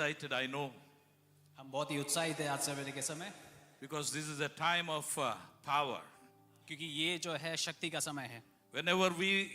excited, I know, हम बहुत ही उत्साहित हैं आज सवेरे के समय, because this is a time of power. क्योंकि ये जो है शक्ति का समय है. Whenever we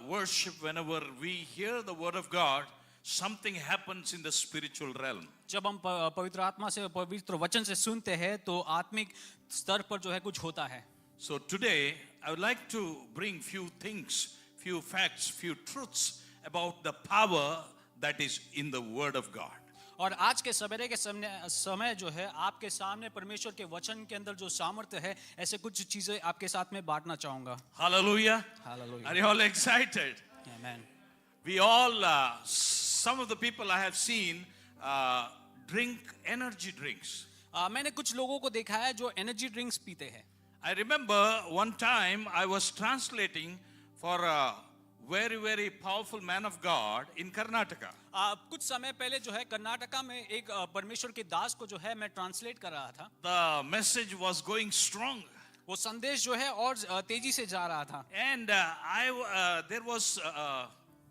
worship, whenever we hear the word of God, something happens in the spiritual realm. जब हम पवित्र आत्मा से पवित्र वचन से सुनते हैं तो आत्मिक स्तर पर जो है कुछ होता है. So today, I would like to bring few things, few facts, few truths about the power that is in the word of God. और आज के सवेरे के समय जो है आपके सामने परमेश्वर के वचन के अंदर जो सामर्थ्य है, ऐसे कुछ चीजें आपके साथ में बांटना चाहूंगा. Hallelujah. Hallelujah. Are you all excited? Amen. We all, some of the people I have seen drink energy drinks. मैंने कुछ लोगों को देखा है जो एनर्जी ड्रिंक्स पीते हैं. I remember one time I was translating for a very, very powerful man of God in Karnataka. कुछ समय पहले जो है कर्नाटका में एक परमेश्वर के दास को जो है मैं ट्रांसलेट कर रहा था. The message was going strong. वो संदेश जो है और तेजी से जा रहा था. And there was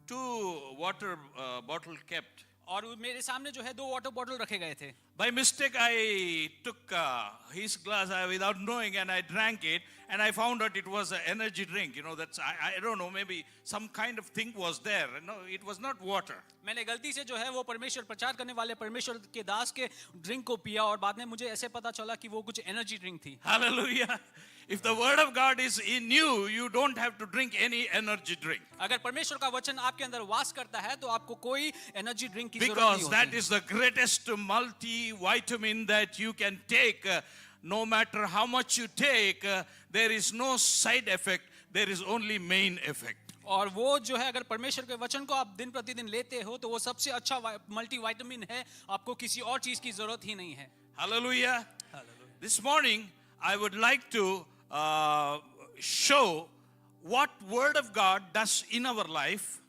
two water bottle kept. और मेरे सामने जो है 2 वाटर बॉटल रखे गए थे. By mistake, I took his glass without knowing, and I drank it, and I found out it was an energy drink. You know, that's I don't know, maybe some kind of thing was there. No, it was not water. मैंने गलती से जो है वो परमेश्वर प्रचार करने वाले परमेश्वर के दास के ड्रिंक को पिया और बाद में मुझे ऐसे पता चला कि वो कुछ एनर्जी ड्रिंक थी. Hallelujah. If the word of God is in you, you don't have to drink any energy drink. अगर परमेश्वर का वचन आपके अंदर वास करता है तो आपको कोई एनर्जी ड्रिंक की जरूरत नहीं Because होती. that is the greatest multivitamin that you can take. No matter how much you take, there is no side effect. There is only main effect. और वो जो है अगर परमेश्वर के वचन को आप दिन प्रतिदिन लेते हो तो वो सबसे अच्छा मल्टीविटामिन है. आपको किसी और चीज की जरूरत ही नहीं है. Hallelujah. This morning, I would like to show what word of God does in our life.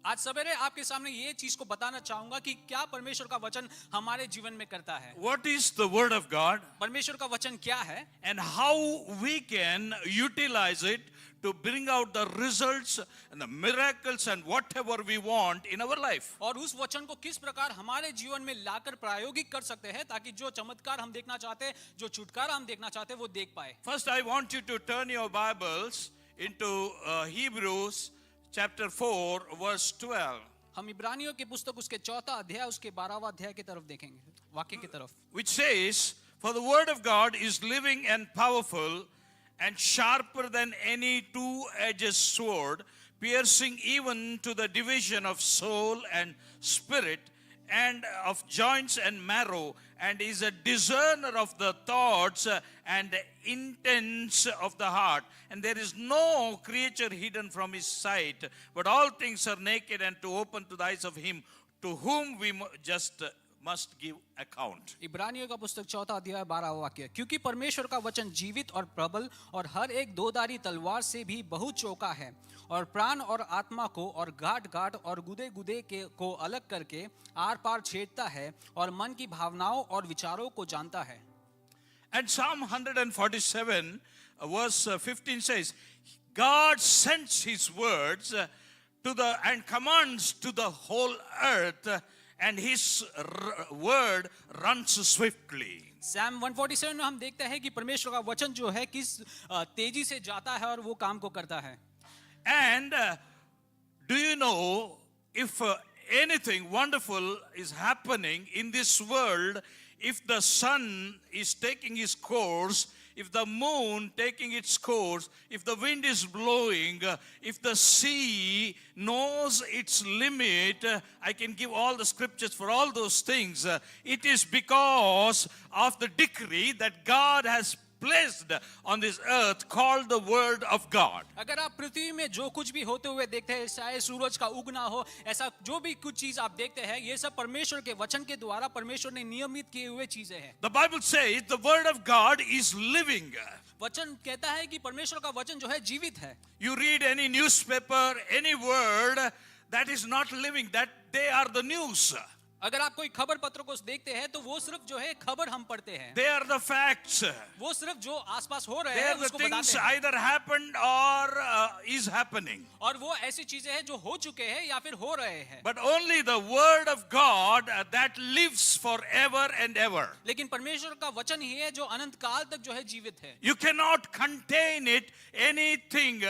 आज सवेरे आपके सामने ये चीज को बताना चाहूंगा कि क्या परमेश्वर का वचन हमारे जीवन में करता है. What is the word of God? परमेश्वर का वचन क्या है And how we can utilize it to bring out the results and the miracles and whatever we want in our life. और उस वचन को किस प्रकार हमारे जीवन में लाकर प्रायोगिक कर सकते हैं ताकि जो चमत्कार हम देखना चाहते हैं, जो छुटकारा हम देखना चाहते हैं वो देख पाए. First, I want you to turn your Bibles into Hebrews chapter 4 verse 12. हम इब्रानियों की पुस्तक उसके 4 अध्याय उसके 12वां अध्याय की तरफ देखेंगे, वाक्य की तरफ. Which says, for the word of God is living and powerful and sharper than any two-edged sword, piercing even to the division of soul and spirit and of joints and marrow, and is a discerner of the thoughts and intents of the heart. And there is no creature hidden from his sight, but all things are naked and to open to the eyes of him to whom we just must give account. इब्रानियों का पुस्तक 4 अध्याय 12वां वाक्य. क्योंकि परमेश्वर का वचन जीवित और प्रबल और हर एक दोधारी तलवार से भी बहुत चौका है और प्राण और आत्मा को और गांठ गांठ और गुदे गुदे को अलग करके आर पार छेदता है और मन की भावनाओं और विचारों को जानता है. And Psalm 147 verse 15 says, God sends his words to the and commands to the whole earth, and his word runs swiftly. Psalm 147 में हम देखते हैं कि परमेश्वर का वचन जो है किस तेजी से जाता है और वो काम को करता है. And do you know, if anything wonderful is happening in this world, if the sun is taking its course, if the moon taking its course, if the wind is blowing, if the sea knows its limit, I can give all the scriptures for all those things. It is because of the decree that God has placed on this earth called the word of God. अगर आप पृथ्वी में जो कुछ भी होते हुए देखते हैं, चाहे सूरज का उगना हो, ऐसा जो भी कुछ चीज आप देखते हैं, ये सब परमेश्वर के वचन के द्वारा परमेश्वर ने नियमित किए हुए चीजें हैं. The Bible says the word of God is living. वचन कहता है कि परमेश्वर का वचन जो है जीवित है. You read any newspaper, any word that is not living, that they are the news. अगर आप कोई खबर पत्र को देखते हैं तो वो सिर्फ जो है खबर हम पढ़ते हैं, They are the facts. वो सिर्फ जो आसपास हो रहे They हैं are the उसको things बताते हैं, either happened or is happening. और वो ऐसी चीजें हैं जो हो चुके हैं या फिर हो रहे हैं। But only the word of God that lives forever and ever. लेकिन परमेश्वर का वचन ही है जो अनंत काल तक जो है जीवित है। You cannot contain it, anything,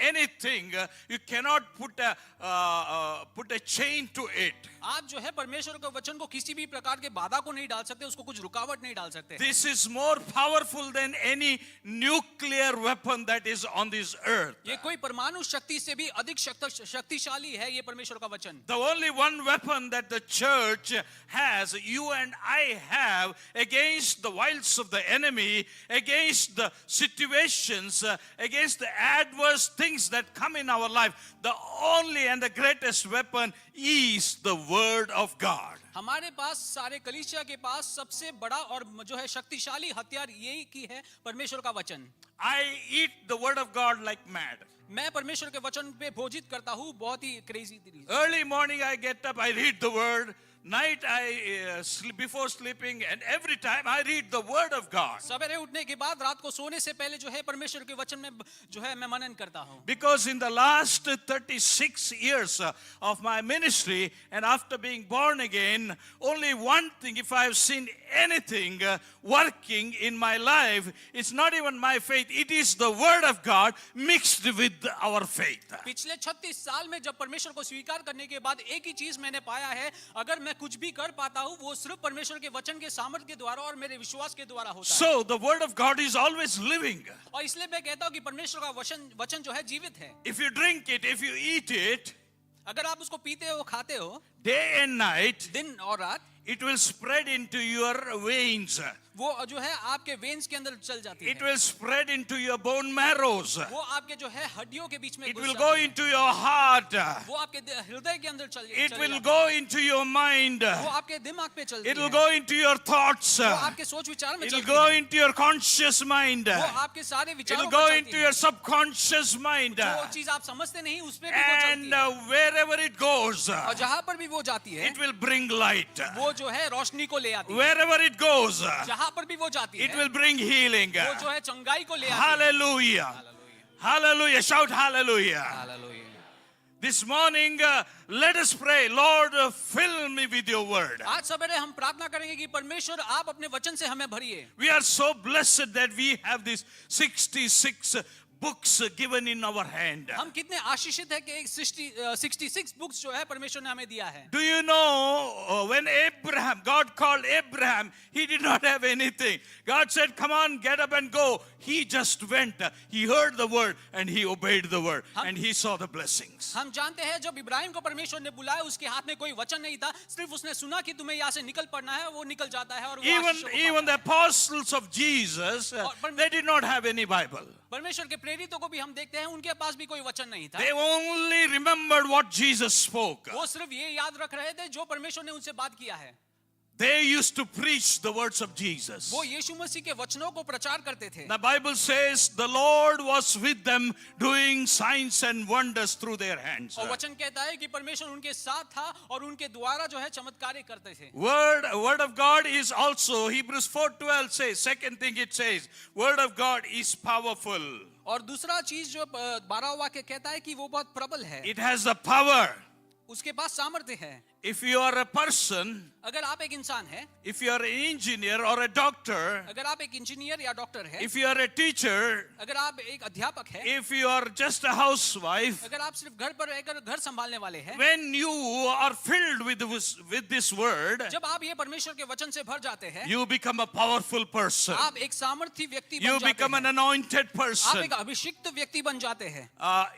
anything. You cannot put a chain to it. आप जो है परमेश्वर के वचन को किसी भी प्रकार के बाधा को नहीं डाल सकते, उसको कुछ रुकावट नहीं डाल सकते। This is more powerful than any nuclear weapon that is on this earth. ये कोई परमाणु शक्ति से भी अधिक शक्तिशाली है ये परमेश्वर का वचन। The only one weapon that the church has, you and I have, against the wiles of the enemy, against the situations, against the adverse things that come in our life, the only and the greatest weapon is the word of God. हमारे पास सारे कलीसिया के पास सबसे बड़ा और जो है शक्तिशाली हथियार यही की है परमेश्वर का वचन। I eat the word of God like mad. मैं परमेश्वर के वचन पे भोजित करता हूँ बहुत ही क्रेजी तरीके से। Early morning I get up, I read the word. Night I sleep before sleeping, and every time I read the word of God. सवेरे उठने के बाद रात को सोने से पहले जो है परमेश्वर के वचन में जो है मैं मनन करता हूँ। Because in the last 36 years of my ministry, and after being born again, only one thing, if I have seen anything working in my life, it's not even my faith, it is the word of God mixed with our faith. पिछले 36 साल में जब परमेश्वर को स्वीकार करने के बाद एक ही चीज मैंने पाया है, अगर मैं कुछ भी कर पाता हूँ वो सिर्फ परमेश्वर के वचन के सामर्थ्य के द्वारा और मेरे विश्वास के द्वारा होता है। So the word of God is always living. और इसलिए मैं कहता हूँ कि परमेश्वर का वचन जो है जीवित है। If you drink it, if you eat it, अगर आप उसको पीते हो खाते हो day and night, दिन और रात, it will spread into your veins. वो जो है आपके वेन्स के अंदर चल जाती It है। will spread into your bone marrows. वो आपके जो है हड्डियों के बीच में It घुस will जाती go है। into your heart. वो आपके हृदय के अंदर It चले will जाती go into your mind. है। वो आपके दिमाग पे चलती It will है। go into your thoughts. वो आपके सोच विचार में It will चलती go है। into your conscious mind. वो It आपके सारे will विचारों go पर into चलती है। your subconscious mind. जो चीज आप समझते नहीं उस पे भी वो चलती And है। wherever it goes, और जहां पर भी वो जाती है it will bring light. वो जो है रोशनी को ले आती है। Wherever it goes, जहां पर भी वो जाती it है will bring healing. वो जो है चंगाई को ले आती है। Hallelujah. Hallelujah. Shout hallelujah. Hallelujah. This morning, let us pray, Lord, fill me with your word. आज सवेरे हम प्रार्थना करेंगे कि परमेश्वर आप अपने वचन से हमें भरिए। We are so blessed that we have these 66 books given in our hand. हम कितने आशीषित है कि 66 बुक्स जो है परमेश्वर ने हमें दिया है। Do you know when God called Abraham, he did not have anything. God said, come on, get up and go. He just went. He heard the word and he obeyed the word and he saw the blessings. हम जानते हैं जब इब्राहिम को परमेश्वर ने बुलाया उसके हाथ में कोई वचन नहीं था, सिर्फ उसने सुना कि तुम्हें यहाँ से निकल पड़ना है, वो निकल जाता है और वो आशीषों को Even पाता the है। apostles of Jesus, they did not have any Bible. परमेश्वर के प्रेरितों को भी हम देखते हैं उनके पास भी कोई वचन नहीं था। They only remembered what Jesus spoke. वो सिर्फ ये याद रख रहे थे जो परमेश्वर ने उनसे बात किया है। They used to preach the words of Jesus. वो यीशु मसीह के वचनों को प्रचार करते थे। The Bible says the Lord was with them doing signs and wonders through their hands. और वचन कहता है कि परमेश्वर उनके साथ था और उनके द्वारा जो है चमत्कार करते थे। Word of God is also, Hebrews 4:12 says, second thing it says, word of God is powerful. और दूसरा चीज जो 12वां वाक्य कहता है कि वो बहुत प्रबल है, It has the power. उसके पास सामर्थ्य है। If you are a person, अगर आप एक इंसान है, if you are an engineer or a doctor, अगर आप एक इंजीनियर या डॉक्टर है, if you are a teacher, अगर आप एक अध्यापक है, if you are just a housewife, अगर आप सिर्फ घर पर रहकर घर संभालने वाले हैं, when you are filled with this word, जब आप ये परमेश्वर के वचन से भर जाते हैं, you become a powerful person. आप एक सामर्थी व्यक्ति बन You जाते become an हैं। anointed आप person. एक अभिषिक्त व्यक्ति बन जाते हैं।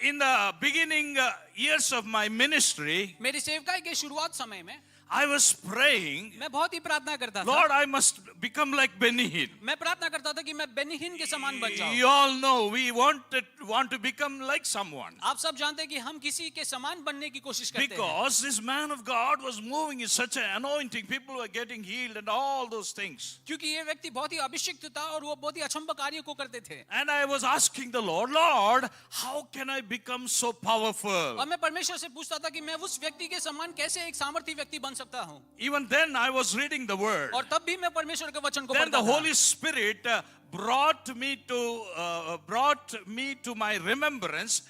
In the beginning years of my ministry, मेरी सेवकाई के शुरुआत समय में I was praying, मैं बहुत ही प्रार्थना करता था। Lord, I must become like Benny Hinn. मैं प्रार्थना करता था कि मैं बेनी हिन के समान बन जाऊं। You all know we want to become like someone. आप सब जानते हैं कि हम किसी के समान बनने की कोशिश करते हैं। Because this man of God was moving in such an anointing, people were getting healed and all those things. क्योंकि ये व्यक्ति बहुत ही अभिषिक्त था और वो बहुत ही अचंभ कार्य को करते थे। And I was asking the Lord, how can I become so powerful? और मैं परमेश्वर से पूछता था कि मैं उस व्यक्ति के समान कैसे एक सामर्थी व्यक्ति बन सुन सकता हूँ। Even then I was reading the word. और तब भी मैं परमेश्वर के वचन को Then the पढ़ता था। Holy Spirit brought me to my remembrance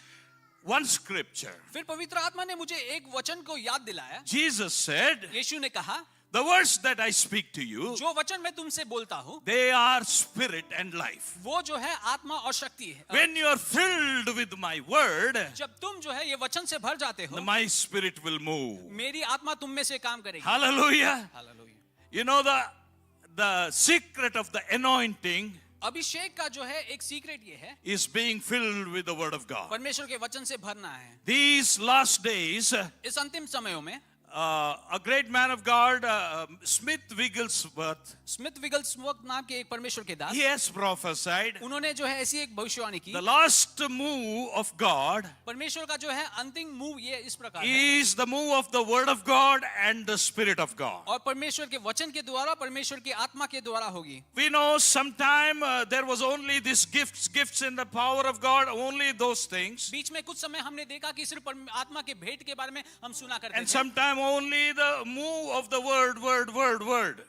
one scripture. फिर पवित्र आत्मा ने मुझे एक वचन को याद दिलाया। Jesus said, यीशु ने कहा, the words that I speak to you, जो वचन मैं तुमसे बोलता हूँ they are spirit and life. वो जो है आत्मा और शक्ति है। When you are filled with my word, जब तुम जो है ये वचन से भर जाते हो, my spirit will move. मेरी आत्मा तुम में से काम करेगी। Hallelujah. Hallelujah. You know the secret of the anointing अभिषेक का जो है एक सीक्रेट ये है, is being filled with the word of God. परमेश्वर के वचन से भरना है। These last days, इस अंतिम समयों में a great man of God, Smith Wigglesworth, Smith Wigglesworth नाम के एक परमेश्वर के दास, he has prophesied उन्होंने जो है ऐसी एक भविष्यवाणी की। the last move of God परमेश्वर का जो है अंतिम मूव ये इस प्रकार है, is the move of the word of God and the spirit of God. और परमेश्वर के वचन के द्वारा, परमेश्वर की आत्मा के द्वारा होगी। We know sometime there was only these gifts in the power of God, only those things. बीच में कुछ समय हमने देखा कि सिर्फ आत्मा के भेंट के बारे में हम सुना करते And थे, sometime only the move of the word.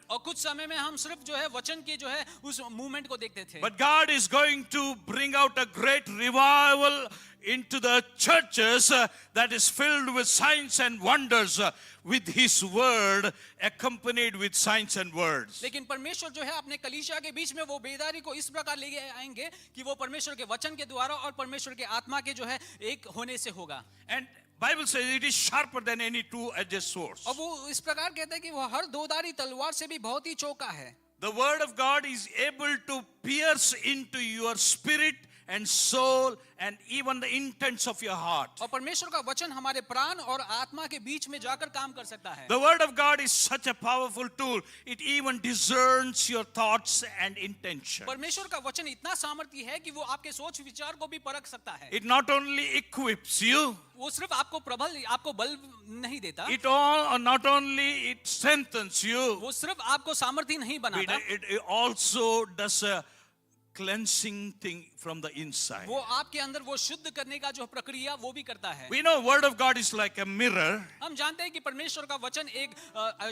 और कुछ समय में हम सिर्फ जो है वचन के जो है उस मूवमेंट को देखते थे। But God is going to bring out a great revival into the churches that is filled with signs and wonders with His word, accompanied with signs and words. लेकिन परमेश्वर जो है अपने कलीसिया के बीच में वो बेदारी को इस प्रकार ले आएंगे कि वो परमेश्वर के वचन के द्वारा और परमेश्वर के आत्मा के जो है एक होने से होगा। And Bible says it is sharper than any two-edged sword. और वो इस प्रकार कहते हैं कि वो हर दोधारी तलवार से भी बहुत ही चौका है। The word of God is able to pierce into your spirit and soul and even the intents of your heart. और परमेश्वर का वचन हमारे प्राण और आत्मा के बीच में जाकर काम कर सकता है। The word of God is such a powerful tool. It even discerns your thoughts and intention. परमेश्वर का वचन इतना सामर्थ्य है कि वो आपके सोच विचार को भी परख सकता है। It not only equips you, वो सिर्फ आपको बल नहीं देता, not only it strengthens you, वो सिर्फ आपको सामर्थ्य नहीं बनाता, it also does a cleansing thing from the inside. वो आपके अंदर वो शुद्ध करने का जो प्रक्रिया वो भी करता है। We know word of God is like a mirror. हम जानते हैं कि परमेश्वर का वचन एक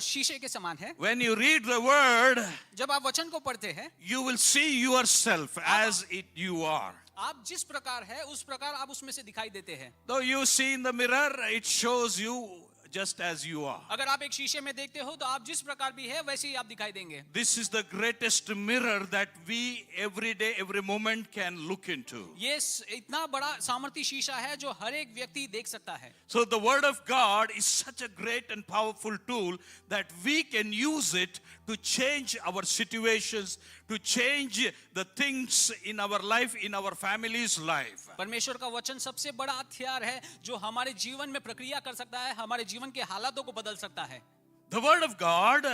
शीशे के समान है। When you read the word, जब आप वचन को पढ़ते हैं, you will see yourself as you are. आप जिस प्रकार है उस प्रकार आप उसमें से दिखाई देते हैं। Though you see in the mirror, it shows you just as you are. अगर आप एक शीशे में देखते हो तो आप जिस प्रकार भी है वैसे ही आप दिखाई देंगे। This is the greatest mirror that we every day, every moment can look into. ये इतना बड़ा सामर्थ्य शीशा है जो हर एक व्यक्ति देख सकता है। So the word of God is such a great and powerful tool that we can use it to change our situations, to change the things in our life, in our family's life. परमेश्वर का वचन सबसे बड़ा हथियार है जो हमारे जीवन में प्रक्रिया कर सकता है, हमारे जीवन के हालातों को बदल सकता है। The word of God,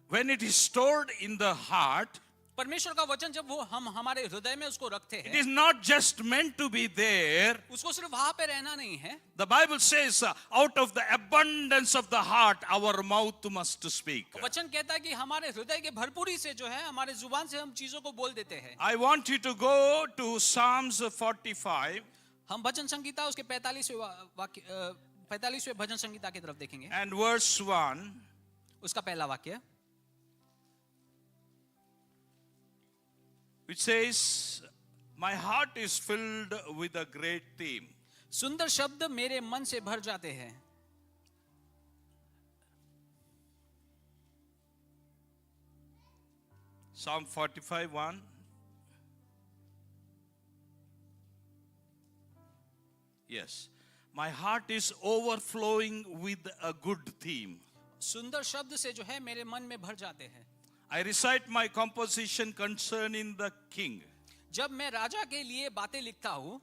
when it is stored in the heart, परमेश्वर का वचन जब वो हम हमारे हृदय में उसको रखते it हैं, is not just meant to be there. उसको सिर्फ वहां पे रहना नहीं है। The Bible says, out of the abundance of the heart, our mouth must speak. वचन कहता है कि हमारे हृदय के भरपूरी से जो है हमारे जुबान से हम चीजों को बोल देते हैं। I want you to go to Psalms 45 हम भजन संगीता उसके 45वें भजन संगीता की तरफ देखेंगे। and verse 1. उसका पहला वाक्य Which says, my heart is filled with a great theme. सुंदर शब्द मेरे मन से भर जाते हैं। Psalm 45:1. Yes. My heart is overflowing with a good theme. सुंदर शब्द से जो है मेरे मन में भर जाते हैं। I recite my composition concerning the king. जब मैं राजा के लिए बातें लिखता हूँ,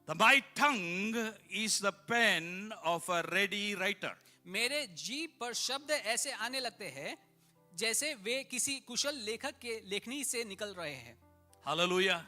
My tongue is the pen of a ready writer. मेरे जीभ पर शब्द ऐसे आने लगते हैं जैसे वे किसी कुशल लेखक के लेखनी से निकल रहे हैं। Hallelujah.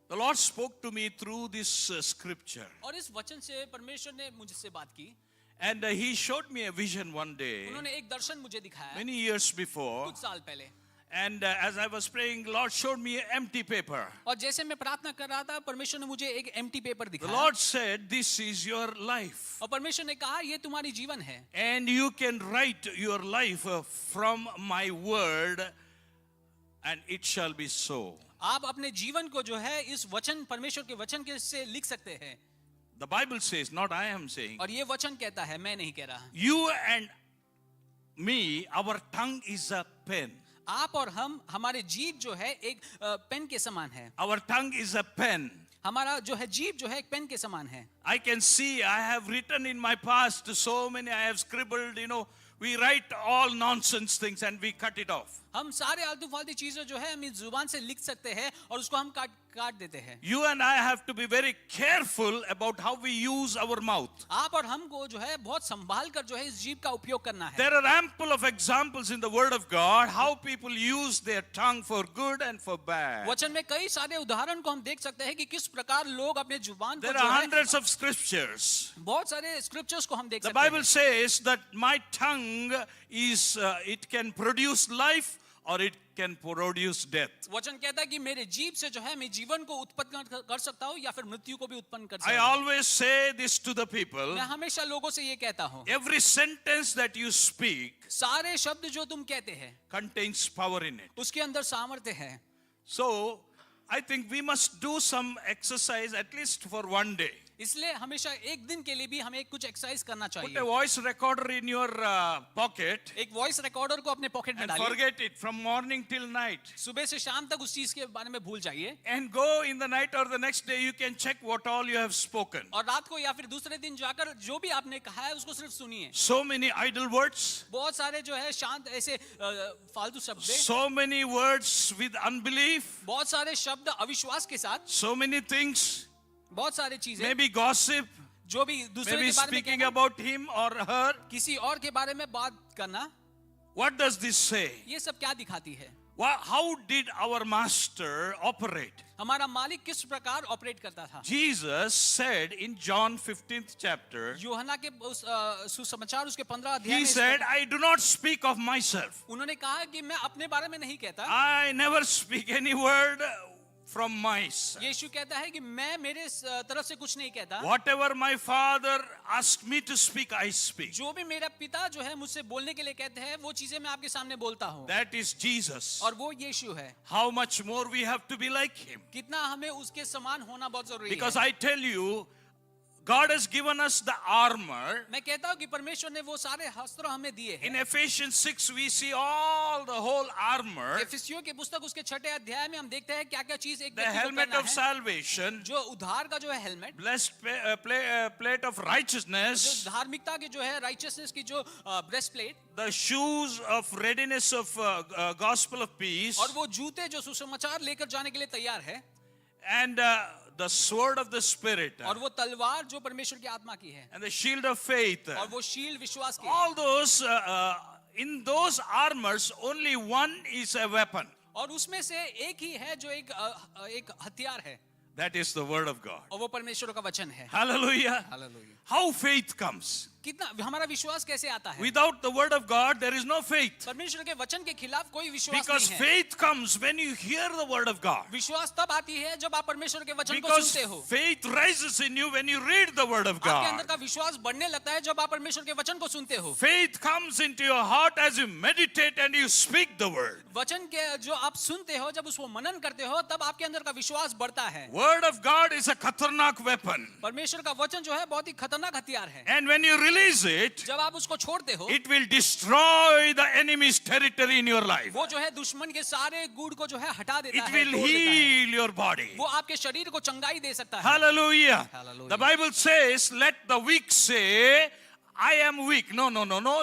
The Lord spoke to me through this scripture. और इस वचन से परमेश्वर ने मुझसे बात की। And He showed me a vision one day, उन्होंने एक दर्शन मुझे दिखाया many years before. कुछ साल पहले। And as I was praying, Lord showed me an empty paper. और जैसे मैं प्रार्थना कर रहा था परमेश्वर ने मुझे एक एम्प्टी पेपर The दिखाया Lord said, this is your life. और परमेश्वर ने कहा ये तुम्हारी जीवन है And you can write your life from my word, and it shall be so. आप अपने जीवन को जो है इस वचन परमेश्वर के वचन के से लिख सकते हैं The Bible says, not I am saying. और ये वचन कहता है मैं नहीं कह रहा You and me, our tongue is a pen. आप और हम हमारे जीभ जो है एक पेन के समान है Our tongue is a pen. हमारा जो है जीभ जो है एक पेन के समान है I can see, I have written in my past so many, I have scribbled, we write all nonsense things and we cut it off. हम सारे आलतू फालतू चीजें जो है हम इस जुबान से लिख सकते हैं और उसको हम काट देते हैं You and I have to be very careful about how we use our mouth. आप और हमको जो है बहुत संभाल कर जो है इस जीभ का उपयोग करना है There are ample of examples in the Word of God how people use their tongue for good and for bad. वचन में कई सारे उदाहरण को हम देख सकते हैं कि किस प्रकार लोग अपने जुबान को There जो are है hundreds of scriptures. बहुत सारे स्क्रिप्चर्स को हम देख The सकते हैं Bible says that my tongue is, it can produce life or it can produce death. वचन कहता है कि मेरे जीभ से जो है मैं जीवन को उत्पन्न कर सकता हूँ या फिर मृत्यु को भी उत्पन्न कर I सकता हूँ always say this to the people. मैं हमेशा लोगों से ये कहता हूँ Every sentence that you speak सारे शब्द जो तुम कहते हैं contains power in it. उसके अंदर सामर्थ्य है So, I think we must do some exercise at least for one day. इसलिए हमेशा एक दिन के लिए भी हमें कुछ एक्सरसाइज करना Put a चाहिए voice recorder in your pocket एक वॉइस रिकॉर्डर को अपने पॉकेट में and डालिए forget it from morning till night. सुबह से शाम तक उस चीज के बारे में भूल जाइए And go in the night or the next day, you can check what all you have spoken. और रात को या फिर दूसरे दिन जाकर जो भी आपने कहा है उसको सिर्फ सुनिए So many idle words, बहुत सारे जो है शांत ऐसे फालतू शब्द हैं, so many words with unbelief, बहुत सारे शब्द अविश्वास के साथ so many things, बहुत सारे चीजें maybe gossip, जो भी दूसरे maybe के बारे में speaking कहना, about him or her. किसी और के बारे में बात करना What does this say? ये सब क्या दिखाती है How did our master operate? हमारा मालिक किस प्रकार ऑपरेट करता था Jesus said in John 15th chapter, यूहन्ना के उस सुसमाचार उसके 15 अध्याय he में said, I do not speak of myself. उन्होंने कहा कि मैं अपने बारे में नहीं कहता I never speak any word from myself. यीशु कहता है कि मैं मेरे तरफ से कुछ नहीं कहता Whatever my father asked me to speak, I speak. जो भी मेरा पिता जो है मुझसे बोलने के लिए कहते हैं वो चीजें मैं आपके सामने बोलता हूँ That is Jesus. और वो यीशु है How much more we have to be like him. कितना हमें उसके समान होना बहुत जरूरी Because है I tell you, God has given us the armor. मैं कहता हूँ कि परमेश्वर ने वो सारे अस्त्र हमें दिए In हैं Ephesians 6, we see all the whole armor. एफिसियों के पुस्तक उसके 6 अध्याय में हम देखते हैं क्या क्या चीज एक The व्यक्ति को helmet करना of है salvation, जो उद्धार का जो है हेलमेट blessed plate of जो righteousness, धार्मिकता के जो है राइचियसनेस की जो breast plate the shoes of readiness of gospel of peace, और वो जूते जो सुसमाचार लेकर जाने के लिए तैयार है and the sword of the Spirit, और वो तलवार जो परमेश्वर की आत्मा की है and the shield of faith. और वो शील्ड विश्वास की है All those, in those armors, only one is a weapon. और उसमें से एक ही है जो एक हथियार है That is the word of God. और वो परमेश्वर का वचन है Hallelujah. Hallelujah How faith comes. कितना हमारा विश्वास कैसे आता है Without the word of God, there is no faith. परमेश्वर के वचन के खिलाफ कोई विश्वास Because नहीं है faith comes when you hear the word of God. विश्वास तब आती है जब आप परमेश्वर के वचन को Because सुनते हो faith rises in you when you read the word of आपके अंदर God. का विश्वास बढ़ने लगता है जब आप परमेश्वर के वचन को सुनते हो Faith comes into your heart as you meditate and you speak the word. वचन के जो आप सुनते हो जब उसको मनन करते हो तब आपके अंदर का विश्वास बढ़ता है Word of God is a khatarnak weapon. परमेश्वर का वचन जो है बहुत ही खतरनाक हथियार है And when you release it, जब आप उसको छोड़ते हो it will destroy the enemy's territory in your life. वो जो है दुश्मन के सारे गुड़ को जो है हटा देता It है will तोड़ देता है। heal your body. वो आपके शरीर को चंगाई दे सकता है Hallelujah. Hallelujah. The Bible says, let the weak say, I am weak. No.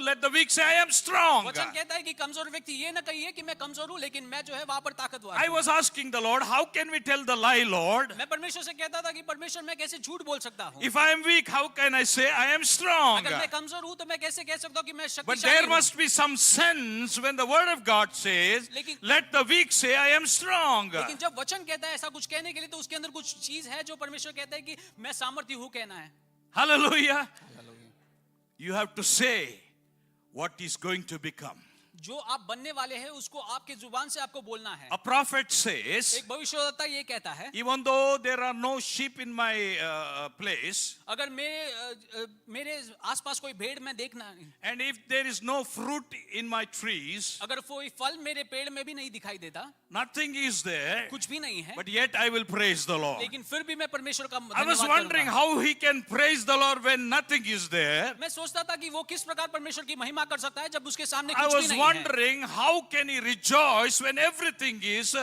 Let the weak say, I am strong. वचन कहता है कि कमजोर व्यक्ति ये न कहिए कि मैं कमजोर हूँ लेकिन मैं जो है वहां पर ताकतवर I हूँ was asking the Lord, how can we tell the lie, Lord? मैं परमेश्वर से कहता था कि परमेश्वर मैं कैसे झूठ बोल सकता हूँ If I am weak, how can I say I am strong? अगर मैं कमजोर हूँ तो मैं कैसे कह सकता हूँ कि मैं But शक्तिशाली there हूँ must be some sense when the word of God says, लेकिन- let the weak say, I am strong. लेकिन जब वचन कहता है ऐसा कुछ कहने के लिए तो उसके अंदर कुछ चीज है जो परमेश्वर कहता है कि मैं सामर्थ्य हूँ कहना है Hallelujah. You have to say what is going to become. जो आप बनने वाले हैं उसको आपके जुबान से आपको बोलना है। A prophet says, एक भविष्यवक्ता ये कहता है, even though there are no sheep in my place, अगर मेरे आसपास कोई भेड़ मैं देखना, and if there is no fruit in my trees, अगर कोई फल मेरे पेड़ में भी नहीं दिखाई देता, nothing is there, कुछ भी नहीं है, but yet I will praise the Lord. लेकिन फिर भी मैं परमेश्वर का I was धन्यवाद wondering करूंगा। how he can praise the Lord when nothing is there. मैं सोचता था कि वो किस प्रकार परमेश्वर की महिमा कर सकता है जब उसके सामने I कुछ भी was नहीं है। wondering how can he rejoice when everything is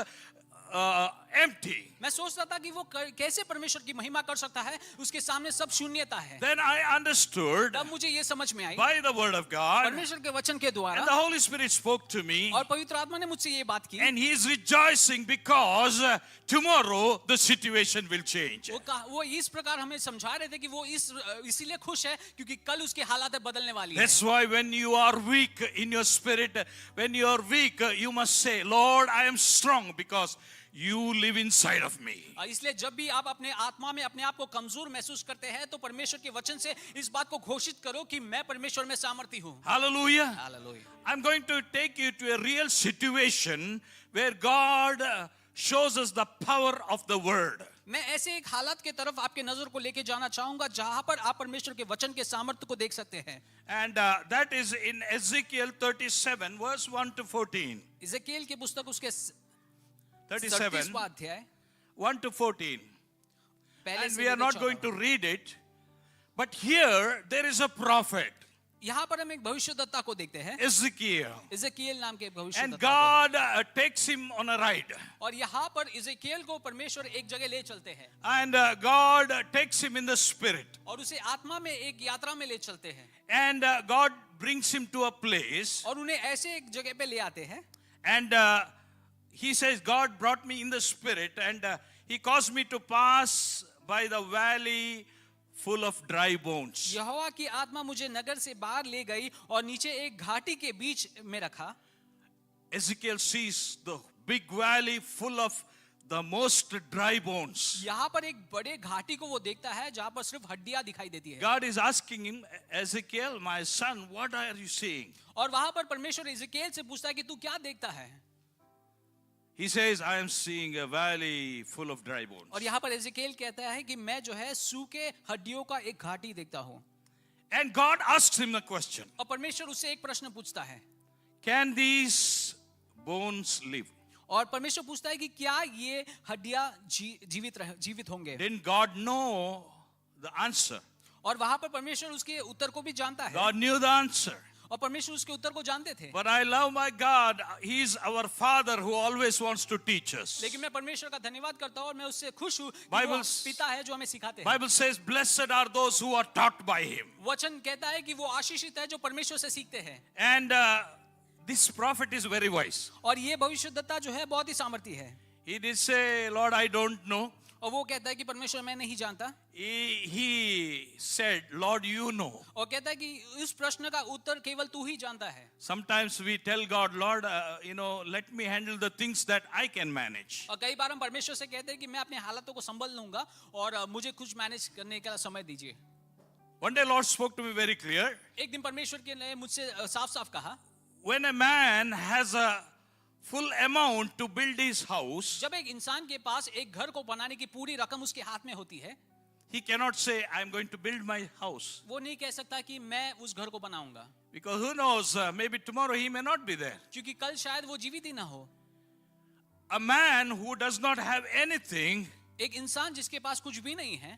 empty. मैं सोचता था कि वो कैसे परमेश्वर की महिमा कर सकता है, उसके सामने सब शून्यता है। Then I understood तब मुझे ये समझ में आई, by the word of God, परमेश्वर के वचन के and द्वारा, the Holy Spirit spoke to me, और पवित्र आत्मा ने मुझसे ये बात की, and he is rejoicing because tomorrow the situation will change. वो इस प्रकार हमें समझा रहे थे कि वो इसीलिए खुश है क्योंकि कल उसकी हालात बदलने वाली है। That's why when you are weak in your spirit, when you are weak, you must say, Lord, I am strong because you live inside of me. इसलिए जब भी आप अपने आत्मा में अपने आप को कमजोर महसूस करते हैं तो परमेश्वर के वचन से इस बात को घोषित करो कि मैं परमेश्वर में सामर्थी हूँ। Hallelujah. Hallelujah. I'm going to take you to a real situation where God shows us the power of the word. मैं ऐसे एक हालत के तरफ आपके नजर को लेके जाना चाहूंगा जहां पर आप परमेश्वर के वचन के सामर्थ्य को देख सकते हैं। And that is in Ezekiel 37 verse 1 to 14. इज़ेकियेल की पुस्तक उसके 37 37वां अध्याय 1 to 14. पहले And से we are लेके not 14। going to read it, but here there is a prophet, यहाँ पर हम एक भविष्यद्वक्ता को देखते हैं, Ezekiel, इज़ेकियेल नाम के and भविष्यद्वक्ता को। God takes him on a ride, और यहाँ पर इज़ेकियेल को परमेश्वर एक जगह ले चलते हैं and God takes him in the spirit, और उसे आत्मा में एक यात्रा में ले चलते हैं and God brings him to a place, और उन्हें ऐसे एक जगह पे ले आते हैं। and he says, God brought me in the spirit, and he caused me to pass by the valley full of dry bones. यहोवा की आत्मा मुझे नगर से बाहर ले गई और नीचे एक घाटी के बीच में रखा। Ezekiel sees the big valley full of the most dry bones. यहाँ पर एक बड़े घाटी को वो देखता है जहाँ पर सिर्फ हड्डियां दिखाई देती है। God is asking him, Ezekiel, my son, what are you seeing? और वहां पर परमेश्वर इज़ेकियेल से पूछता है कि तू क्या देखता है? He says, I am seeing a valley full of dry bones. और यहाँ पर इज़ेकियेल कहता है कि मैं जो है सूखे हड्डियों का एक घाटी देखता हूँ। And God asks him a question. और परमेश्वर उससे एक प्रश्न पूछता है, Can these bones live? और परमेश्वर पूछता है कि क्या ये हड्डियां जीवित होंगे? Didn't God know the answer? और वहां पर परमेश्वर उसके उत्तर को भी जानता है। God knew the answer. और परमेश्वर उसके उत्तर को जानते थे। But I love my God. He is our Father who always wants to teach us. लेकिन मैं परमेश्वर का धन्यवाद करता हूँ और मैं उससे खुश हूँ कि वो Bibles- पिता है जो हमें सिखाते हैं। Bible says, blessed are those who are taught by him. वचन कहता है कि वो आशीषित है जो परमेश्वर से सीखते हैं। And this prophet is very wise. और ये भविष्यद्वक्ता जो है बहुत ही सामर्थी है। He did say, Lord, I don't know. और वो कहता है कि परमेश्वर मैं नहीं जानता। He said, Lord, you know. और कहता है कि इस प्रश्न का उत्तर केवल तू ही जानता है। Sometimes we tell God, Lord, let me handle the things that I can manage. और कई बार हम परमेश्वर से कहते हैं कि मैं अपने हालातों को संभाल लूंगा और मुझे कुछ मैनेज करने का समय दीजिए। One day Lord spoke to me very clear. एक दिन परमेश्वर के ने मुझसे साफ-साफ कहा, When a man has a full amount to build his house, जब एक इंसान के पास एक घर को बनाने की पूरी रकम उसके हाथ में होती है, he cannot say, I'm going to build my house. वो नहीं कह सकता कि मैं उस घर को बनाऊंगा, Because who knows, maybe tomorrow he may not be there. क्योंकि कल शायद वो जीवित ही ना हो। A man who does not have anything, एक इंसान जिसके पास कुछ भी नहीं है,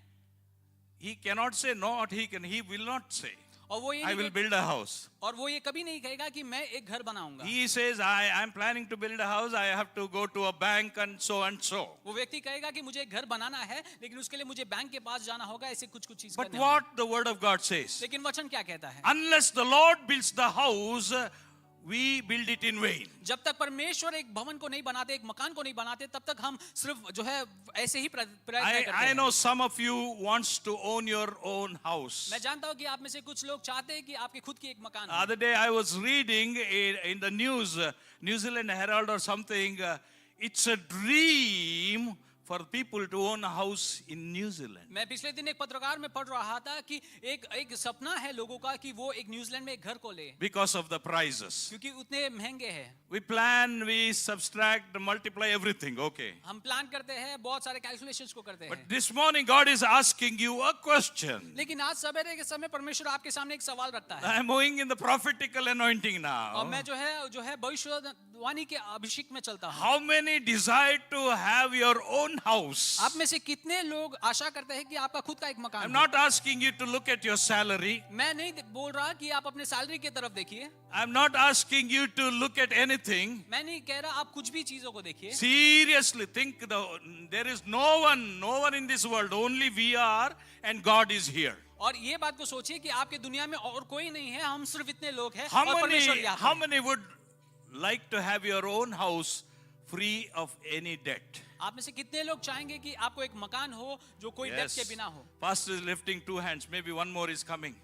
he cannot say, no, he will not say, और वो ये I नहीं will build a house. और वो ये कभी नहीं कहेगा कि मैं एक घर बनाऊंगा। He says, I'm planning to build a house, I have to go to a bank and so and so. वो व्यक्ति कहेगा कि मुझे एक घर बनाना है, लेकिन उसके लिए मुझे बैंक के पास जाना होगा, ऐसे कुछ चीज But करने what the word of God says, होगा। लेकिन वचन क्या कहता है? unless the Lord builds the house, we build it in vain. जब तक परमेश्वर एक भवन को नहीं बनाते, एक मकान को नहीं बनाते, तब तक हम सिर्फ जो है ऐसे ही प्रयत्न करते I हैं। know some of you wants to own your own house. मैं जानता हूँ कि आप में से कुछ लोग चाहते हैं कि आपकी खुद की एक मकान The हो। other day I was reading in the news, New Zealand Herald or something, it's a dream for people to own a house in New Zealand. मैं पिछले दिन एक पत्रकार में पढ़ रहा था कि एक सपना है लोगों का कि वो एक न्यूजीलैंड में एक घर को ले, Because of the prices. क्योंकि उतने महंगे हैं. We plan, we subtract, multiply everything, okay. हम प्लान करते हैं, बहुत सारे कैलकुलेशंस को करते But हैं. this morning God is asking you a question. लेकिन आज सवेरे के समय परमेश्वर आपके सामने एक सवाल रखता है. I am moving in the prophetical anointing और now. मैं जो है भविष्यवाणी के अभिषेक में चलता हूँ. How many desire to have your own house? आप में से कितने लोग आशा करते हैं कि आपका खुद का एक मकान I'm हो? not asking you to look at your salary. मैं नहीं बोल रहा कि आप अपने सैलरी की तरफ देखिए. I'm not asking you to look at anything. मैं नहीं कह रहा आप कुछ भी चीजों को देखिए. Seriously, think there is no one in this world. Only we are, and God is here. और ये बात को सोचिए कि आपके दुनिया में और कोई नहीं है, हम सिर्फ इतने लोग हैं How और परमेश्वर many, यहाँ how पर है. many would like to have your own house free of any debt? आप में से कितने लोग चाहेंगे कि आपको एक मकान हो जो कोई डेट के बिना हो? Pastor is lifting 2 hands. Maybe one more is coming.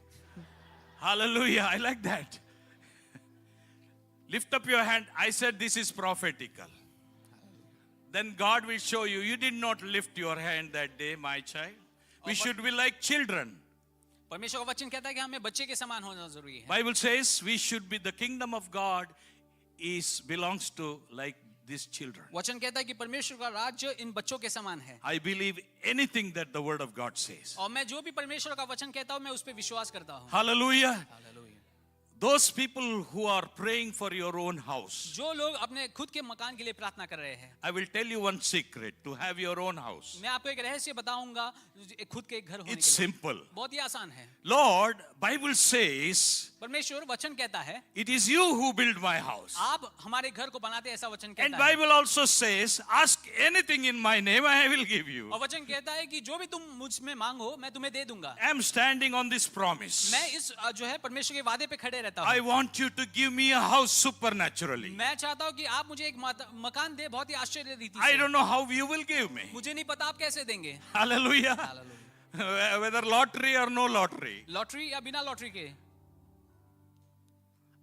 Hallelujah. I like that. Lift up your hand. I said this is prophetical. Then God will show you. You did not lift your hand that day, my child. We should be like children. परमेश्वर का वचन कहता है कि हमें बच्चे के समान होना जरूरी है. Bible says we should be, the kingdom of God belongs to like these children. वचन कहता है कि परमेश्वर का राज्य इन बच्चों के समान है. I believe anything that the word of God says. और मैं जो भी परमेश्वर का वचन कहता हूँ मैं उस पर विश्वास करता हूँ. Hallelujah. Hallelujah. Those people who are praying for your own house, जो लोग अपने खुद के मकान के लिए प्रार्थना कर रहे हैं, I will tell you one secret to have your own house. मैं आपको एक रहस्य बताऊंगा खुद के एक घर होने It's के लिए. simple. बहुत ही आसान है. Lord, Bible says, परमेश्वर वचन कहता है it is you who build my house. आप हमारे घर को बनाते हैं, ऐसा वचन And कहता है. Bible also says, ask anything in my name, I will give you. और वचन कहता है कि जो भी तुम मुझ में मांगो मैं तुम्हें दे दूंगा. I am standing on this promise. मैं इस जो है परमेश्वर के वादे पे खड़े रहता I हूँ. want you to give me a house supernaturally. मैं चाहता हूँ कि आप मुझे एक मकान दे बहुत ही आश्चर्य रीति I से. don't know how you will give me. मुझे नहीं पता आप कैसे देंगे. Hallelujah. Hallelujah. Whether lottery or no lottery. Lottery या बिना लॉटरी के.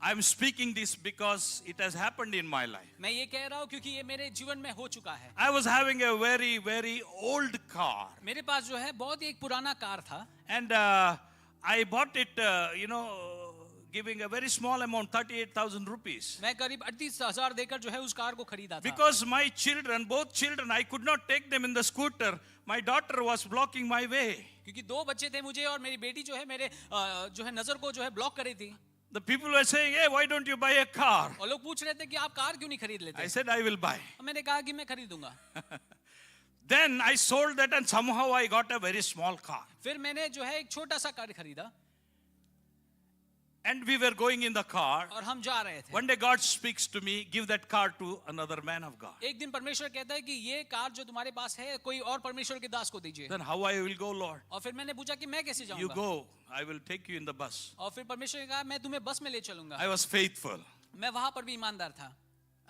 I'm speaking this because it has happened in my life. मैं ये कह रहा हूँ क्योंकि ये मेरे जीवन में हो चुका है. I was having a very, very old car. मेरे पास जो है बहुत ही एक पुराना कार था. And I bought it, giving a very small amount, 38,000 rupees. मैं करीब 38,000 देकर जो है उस कार को खरीदा था. Because my children, both children, I could not take them in the scooter. My daughter was blocking my way. क्योंकि दो बच्चे थे मुझे और मेरी बेटी जो है मेरे जो है नजर को जो है ब्लॉक करी थी. The people were saying, hey, why don't you buy a car? और लोग पूछ रहे थे कि आप कार क्यों नहीं खरीद लेते. I said, I will buy. और मैंने कहा कि मैं खरीदूंगा. Then I sold that and somehow I got a very small car. फिर मैंने जो है एक छोटा सा कार खरीदा. And we were going in the car. और हम जा रहे थे. One day God speaks to me, give that car to another man of God. एक दिन परमेश्वर कहता है कि ये कार जो तुम्हारे पास है कोई और परमेश्वर के दास को दीजिए. Then how I will go, Lord? और फिर मैंने पूछा कि मैं कैसे You जाऊंगा. go, I will take you in the bus. और फिर परमेश्वर ने कहा मैं तुम्हें बस में ले चलूंगा. I was faithful. मैं वहां पर भी ईमानदार था.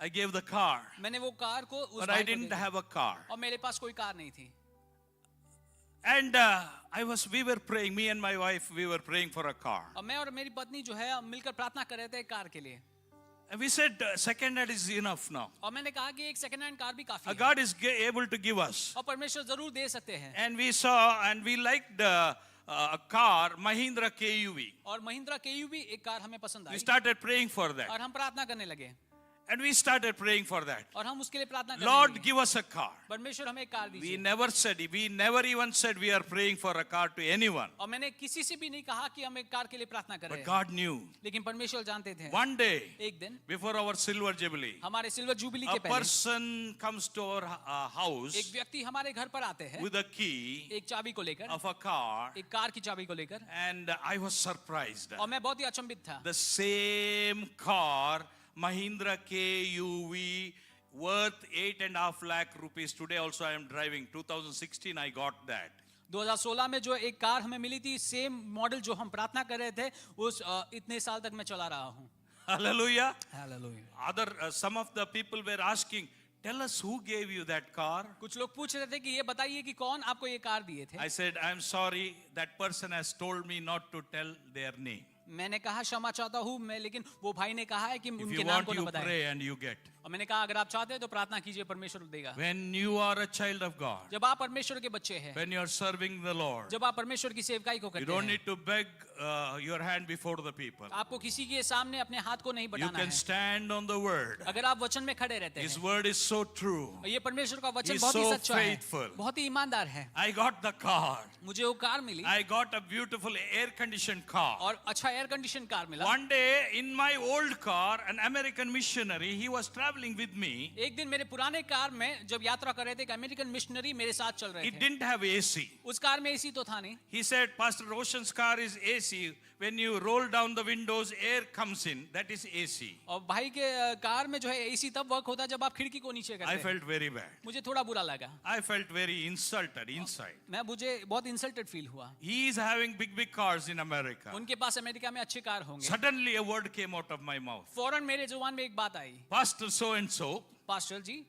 I gave the car, मैंने वो कार को उस but भाई I को दे didn't the. have a car. और मेरे पास कोई कार नहीं थी. And we were praying, me and my wife, we were praying for a car. और मैं और मेरी पत्नी जो है मिलकर प्रार्थना कर रहे थे कार के लिए. And we said, second hand is enough now. और मैंने कहा कि एक सेकंड हैंड कार भी काफी है. God is able to give us. और परमेश्वर जरूर दे सकते हैं. And we saw and we liked a car, Mahindra KUV. और महिंद्रा KUV एक कार हमें पसंद We I. started praying for that. और हम प्रार्थना करने लगे. And we started praying for that. और हम उसके लिए प्रार्थना करने Lord, लगे. give us a car. परमेश्वर हमें एक कार We दीजिए. never even said we are praying for a car to anyone. और मैंने किसी से भी नहीं कहा कि हम एक कार के लिए प्रार्थना कर रहे But हैं. God knew. लेकिन परमेश्वर जानते थे. One day, एक दिन before our silver jubilee, हमारे सिल्वर जुबली a के पहले person comes to our एक house व्यक्ति हमारे घर पर आते हैं with a key एक चाबी को लेकर, of a car, एक कार की चाबी को लेकर. and I was surprised. और मैं बहुत ही अचंभित था. The same car, Mahindra KUV, worth 8.5 lakh rupees. Today also I am driving. 2016 I got that. 2016 में जो एक कार हमें मिली थी सेम मॉडल जो हम प्रार्थना कर रहे थे उस इतने साल तक मैं चला रहा हूँ. Hallelujah. Hallelujah. Some of the people were asking, tell us who gave you that car. कुछ लोग पूछ रहे थे कि ये बताइए कि कौन आपको ये कार दिए थे. I said, I'm sorry, that person has told me not to tell their name. मैंने कहा क्षमा चाहता हूँ मैं, लेकिन वो भाई ने कहा है कि If उनके you नाम want, को न you बताएं। pray and you get. और मैंने कहा अगर आप चाहते हैं तो प्रार्थना कीजिए, परमेश्वर देगा। When you are a child of God, जब आप परमेश्वर के बच्चे हैं, when you are serving the Lord, जब आप परमेश्वर की सेवकाई को you करते don't हैं, need to beg your hand before the people. आपको किसी के सामने अपने हाथ को नहीं You बढ़ाना can है। stand on the word. अगर आप वचन में खड़े रहते His हैं, word is so true. और ये परमेश्वर का वचन He's बहुत ही so सच्चा है, faithful. बहुत ही ईमानदार है। I got the car. मुझे वो कार मिली I got a beautiful air-conditioned car. और अच्छा एयर कंडीशन कार मिला। One day in my old car, an American missionary, he was traveling with me. एक दिन मेरे पुराने कार में जब यात्रा कर रहे थे, एक अमेरिकन मिशनरी मेरे साथ चल रहे It थे। didn't have AC. उस कार में एसी तो था नहीं। He said, Pastor Roshan's car is AC. When you roll down the windows, air comes in. That is AC. और भाई के कार में जो है एसी तब वर्क होता है जब आप खिड़की को नीचे I करते हैं। felt very bad. मुझे थोड़ा बुरा लगा, I felt very insulted inside. मुझे बहुत इंसल्टेड फील हुआ। He is having big cars in America. उनके पास अमेरिका में अच्छे कार होंगे। Suddenly a word came out of my mouth. फौरन मेरे जुबान में एक बात आई, Pastor so and so, pastor ji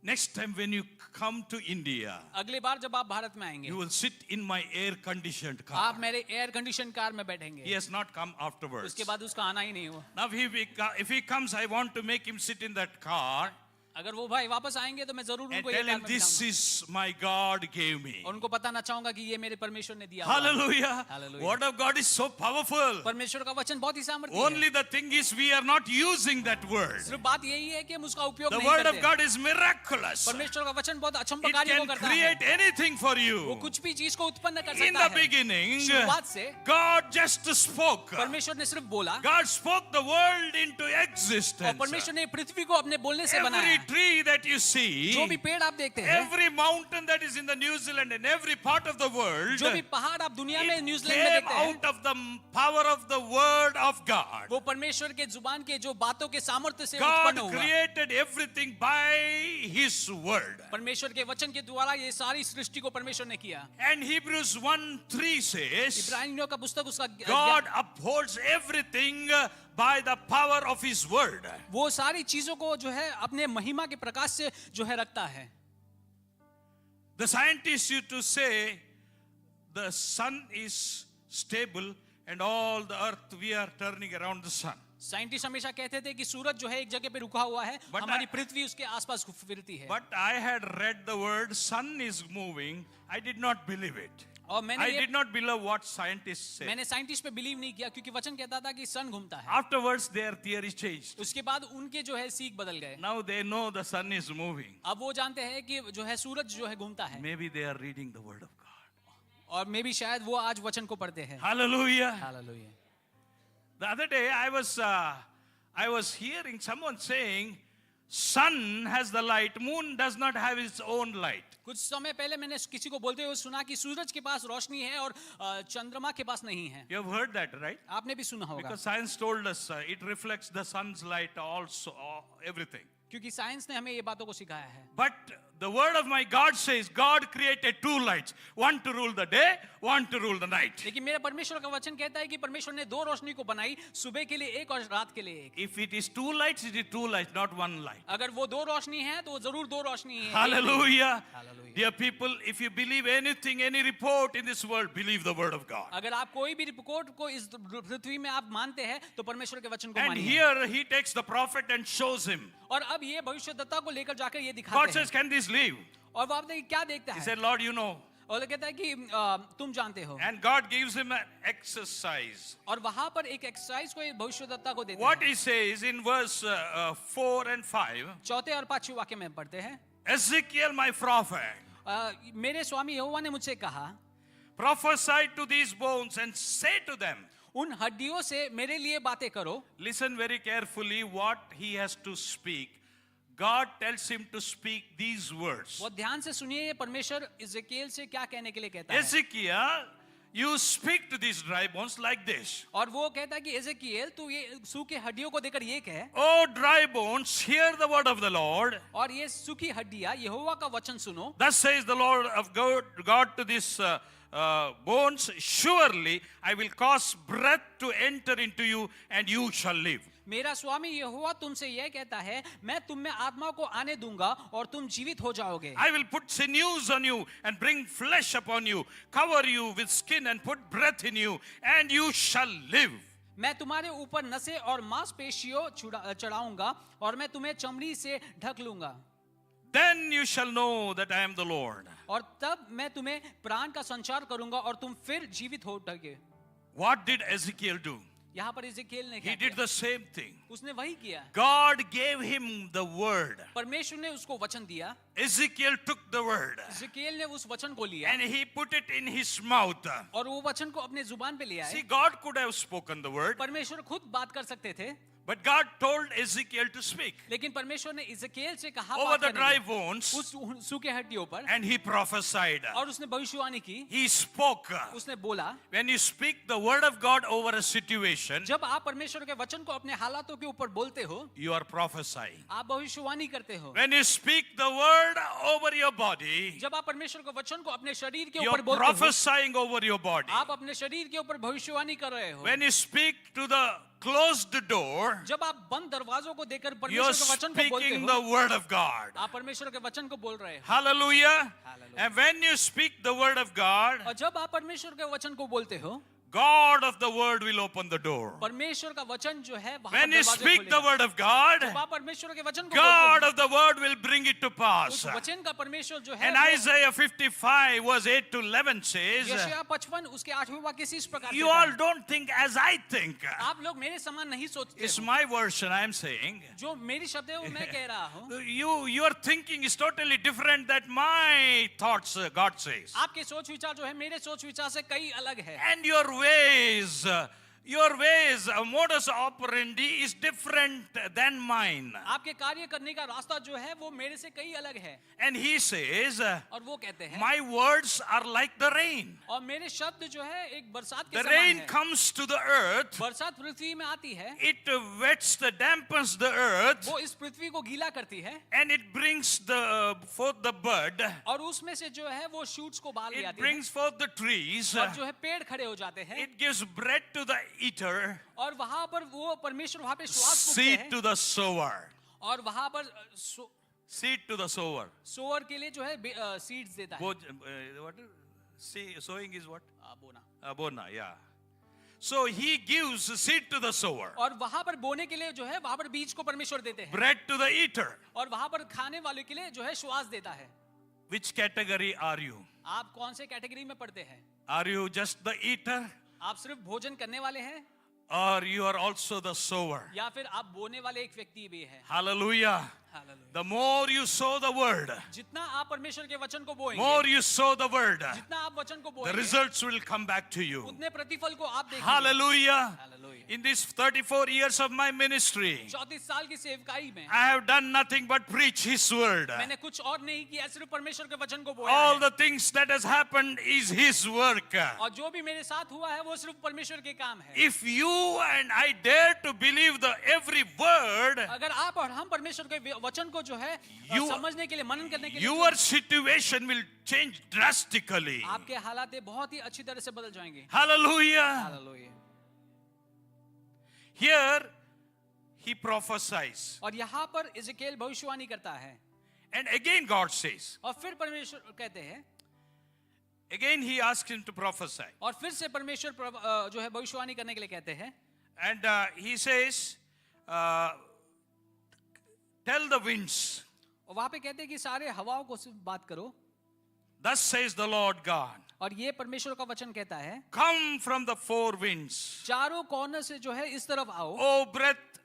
next time when you come to India, अगली बार जब आप भारत में आएंगे you will sit in my air-conditioned car. आप मेरे एयर कंडीशन कार में He बैठेंगे। has not come afterwards. उसके बाद उसका आना ही नहीं हुआ। Now if he comes, I want to make him sit in that car अगर वो भाई वापस आएंगे तो मैं जरूर and उनको ये tell कार him, में this बिठाऊंगा। is my God gave me. और उनको बताना चाहूंगा कि ये मेरे परमेश्वर ने दिया हुआ है। Hallelujah. Hallelujah. Word of God is so powerful. परमेश्वर का वचन बहुत ही सामर्थी Only है। the thing is we are not using that word. सिर्फ बात यही है कि हम उसका उपयोग The नहीं word of करते। God is miraculous. परमेश्वर का वचन बहुत It अचंभकारी can को करता create है। anything for वो you. कुछ भी चीज को उत्पन्न कर In सकता the है। beginning, शुरुआत से God just spoke. परमेश्वर ने सिर्फ बोला God spoke the world into और existence. परमेश्वर ने पृथ्वी को अपने बोलने से Every बनाया। tree that you see, जो भी पेड़ आप देखते हैं, every mountain that is in the New Zealand and every part of the world, जो भी पहाड़ आप दुनिया में it न्यूजीलैंड में came देखते हैं, out of the power of the word of God. वो परमेश्वर के जुबान के जो बातों के सामर्थ्य से God उत्पन्न हुआ। created everything by His word. परमेश्वर के वचन के द्वारा ये सारी सृष्टि को परमेश्वर ने किया। And Hebrews 1:3 says, इब्रानियों का पुस्तक उसका God upholds everything by the power of His word. वो सारी चीजों को जो है अपने महिमा के प्रकाश से जो है रखता है। The scientists used to say the sun is stable and all the earth we are turning around the sun. Scientist हमेशा कहते थे कि सूरज जो है एक जगह पे रुका हुआ है, But हमारी I- पृथ्वी उसके आसपास फिरती है। But I had read the word sun is moving. I did not believe it. और मैंने I ये did not believe what scientists say. मैंने साइंटिस्ट पे बिलीव नहीं किया क्योंकि वचन कहता था कि सन घूमता है। Afterwards their theory changed. उसके बाद उनके जो है सीख बदल गए। Now they know the sun is moving. अब वो जानते हैं कि जो है सूरज जो है घूमता है, Maybe they are reading the word of God. और मे भी शायद वो आज वचन को पढ़ते हैं। Hallelujah. Hallelujah. The other day I was hearing someone saying sun has the light, moon does not have its own light. कुछ समय पहले मैंने किसी को बोलते हुए सुना कि सूरज के पास रोशनी है और चंद्रमा के पास नहीं है। You have heard that, right? आपने भी सुना होगा, Because science told us it reflects the sun's light also, everything. क्योंकि साइंस ने हमें ये बातों को सिखाया है। But the word of my God says God created two lights, one to rule the day, one to rule the night. लेकिन मेरे परमेश्वर का वचन कहता है कि परमेश्वर ने दो रोशनी को बनाई, सुबह के लिए एक और रात के लिए एक। If it is two lights, it is two lights, not one light. अगर वो दो रोशनी है तो वो जरूर दो रोशनी है। Hallelujah. Hallelujah. Dear people, if you believe anything, any report in this world, believe the word of God. अगर आप कोई भी रिपोर्ट को इस पृथ्वी में आप मानते हैं तो परमेश्वर के वचन को And मानिए। here he takes the prophet and shows him. और अब ये भविष्यद्वक्ता को लेकर जाकर ये God दिखाते हैं। says, can this live? और वो आप देखिए क्या देखता He है, said, Lord, you know. और वो कहता है कि तुम जानते हो। And God gives him an exercise. और वहां पर एक एक्सरसाइज को भविष्यद्वक्ता को देते What हैं। he says in verse 4 and 5, चौथे और पांचवें वाक्य में पढ़ते हैं, Ezekiel, my prophet, मेरे स्वामी यहोवा ने मुझसे कहा, prophesy to these bones and say to them. उन हड्डियों से मेरे लिए बातें करो। Listen very carefully what he has to speak. God tells him to speak these words. बहुत ध्यान से सुनिए, ये परमेश्वर इज़ेकिएल से क्या कहने के लिए कहता है। Ezekiel, you speak to these dry bones like this. और वो कहता है कि इज़ेकिएल तू ये सूखी हड्डियों को देकर ये कह, O dry bones, hear the word of the Lord. और ये सूखी हड्डियां यहोवा का वचन सुनो। Thus says the Lord of God to these bones, surely I will cause breath to enter into you and you shall live. मेरा स्वामी यहोवा तुमसे यह कहता है, मैं तुम में आत्मा को आने दूंगा और तुम जीवित हो जाओगे। I will put sinews on you and bring flesh upon you, cover you with skin and put breath in you, and you shall live. मैं तुम्हारे ऊपर नसें और मांसपेशियों चढ़ाऊंगा और मैं तुम्हें चमड़ी से ढक लूंगा। Then you shall know that I am the Lord. और तब मैं तुम्हें प्राण का संचार करूंगा और तुम फिर जीवित हो उठोगे। What did Ezekiel do? यहाँ पर इज़ेकिएल ने He क्या did किया? the same thing. उसने वही किया। God gave him the word. परमेश्वर ने उसको वचन दिया, Ezekiel took the word इज़ेकिएल ने उस वचन को लिया and he put it in his mouth. और वो वचन को अपने जुबान पे ले See, आए। God could have spoken the word, परमेश्वर खुद बात कर सकते थे, but God told Ezekiel to speak लेकिन परमेश्वर ने इज़ेकिएल से कहा over बात the करने dry के लिए। bones, उस सूखे हड्डियों पर, and he prophesied. और उसने भविष्यवाणी की। He spoke. उसने बोला, When you speak the word of God over a situation, जब आप परमेश्वर के वचन को अपने हालातों के ऊपर बोलते हो, you are prophesying. आप भविष्यवाणी करते हो। When you speak the word over your body, जब आप परमेश्वर के वचन को अपने शरीर के you ऊपर are बोलते हो, prophesying over your body. आप अपने शरीर के ऊपर भविष्यवाणी कर रहे हो। When you speak to the closed door, जब आप बंद दरवाजों को देखकर you are परमेश्वर के वचन को बोलते speaking हो, the word of God. आप परमेश्वर के वचन को बोल रहे हो। Hallelujah. Hallelujah. And when you speak the word of God, और जब आप परमेश्वर के वचन को बोलते हो, God of the word will open the door. परमेश्वर का वचन जो है वहां When पर you दरवाजे speak the खोलेगा। word of God, जब आप परमेश्वर के वचन को God बोलते हो, of the word will bring it to उस pass. वचन का परमेश्वर जो है And वो- Isaiah 55 verse 8 to 11 says, यशायाह 55 उसके 8वें वाक्य से इस प्रकार you कहता all है, don't think as I think. आप लोग मेरे समान नहीं सोचते It's हो। my version I am saying. जो मेरी शब्द है वो मैं कह रहा हूँ। Your thinking is totally different than my thoughts, God says. आपके सोच विचार जो है मेरे सोच विचार से कई अलग है। And your ways, modus operandi is different than mine. आपके कार्य करने का रास्ता जो है वो मेरे से कई अलग है। And he says, और वो कहते हैं, my words are like the rain. और मेरे शब्द जो है एक बरसात के The समान rain है। comes to the earth, बरसात पृथ्वी में आती है, it wets, dampens the earth, वो इस पृथ्वी को गीला करती है and it brings forth the bud, और उसमें से जो है वो शूट्स को बाहर ले it आती है brings forth the trees, और जो है पेड़ खड़े हो जाते हैं it gives bread to the eater, और वहां पर वो परमेश्वर वहां पे श्वास फूंकते seed हैं to the sower. और वहां पर Seed to the sower. Sower के लिए जो है सीड्स देता है। What? Sowing is what? बोना। Bona, yeah. So he gives seed to the sower, और वहां पर बोने के लिए जो है वहां पर बीज को परमेश्वर देते हैं bread to the eater. और वहां पर खाने वाले के लिए जो है श्वास देता है। Which category are you? आप कौन से कैटेगरी में पढ़ते हैं? Are you just the eater, आप सिर्फ भोजन करने वाले हैं or you are also the sower? या फिर आप बोने वाले एक व्यक्ति भी है? Hallelujah. Hallelujah. The more you sow the word, जितना आप परमेश्वर के वचन को बोएंगे, more you sow the word, जितना आप वचन को the बोएंगे, results will come back to you. उतने प्रतिफल को आप देखेंगे। Hallelujah. Hallelujah. In these 34 years of my ministry, 34 साल की सेवकाई में I have done nothing but preach His word. मैंने कुछ और नहीं किया, सिर्फ परमेश्वर के वचन को बोया All है। the things that has happened is His work. और जो भी मेरे साथ हुआ है वो सिर्फ परमेश्वर के काम है। If you and I dare to believe the every word, अगर आप और हम परमेश्वर के वचन को जो है You- समझने के लिए, मनन करने के लिए, your situation will change drastically. आपके हालात बहुत ही अच्छी तरह से बदल जाएंगे। Hallelujah. Hallelujah. Here he prophesies. और यहाँ पर इज़ेकिएल भविष्यवाणी करता है And again God says, और फिर परमेश्वर कहते हैं, again he asks him to prophesy. और फिर से परमेश्वर जो है भविष्यवाणी करने के लिए कहते हैं And he says, tell the winds, और वहां पे कहते हैं कि सारे हवाओं को सिर्फ बात करो। thus says the Lord God, और ये परमेश्वर का वचन कहता है, come from the four winds, चारों कॉर्नर से जो है इस तरफ आओ O breath,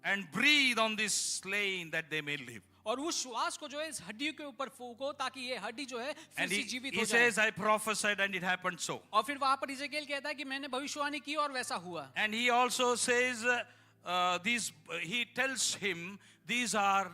and breathe on this slain that they may live. और उस श्वास को जो है इस हड्डी के ऊपर फूको ताकि ये हड्डी जो है फिर And से he, जीवित he हो जाए। says, I prophesied and it happened so. और फिर वहां पर इज़ेकिएल कहता है कि मैंने भविष्यवाणी की और वैसा हुआ। And he also says, he tells him, these are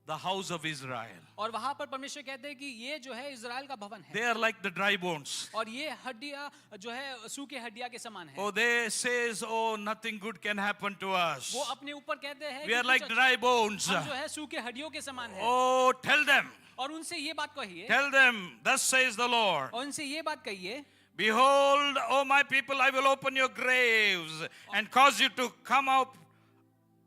the house of Israel. और वहां पर परमेश्वर कहते हैं कि ये जो है इज़राइल का भवन है They are like the dry bones. और ये हड्डियां जो है सूखे हड्डियां के समान है। Oh, they says, oh, nothing good can happen to us. वो अपने ऊपर कहते हैं We कि are like कुछ dry bones. हम जो है सूखे हड्डियों के समान है। Oh, tell them, और उनसे ये बात कहिए, tell them, thus says the Lord. और उनसे ये बात कहिए, Behold, O my people, I will open your graves and cause you to come up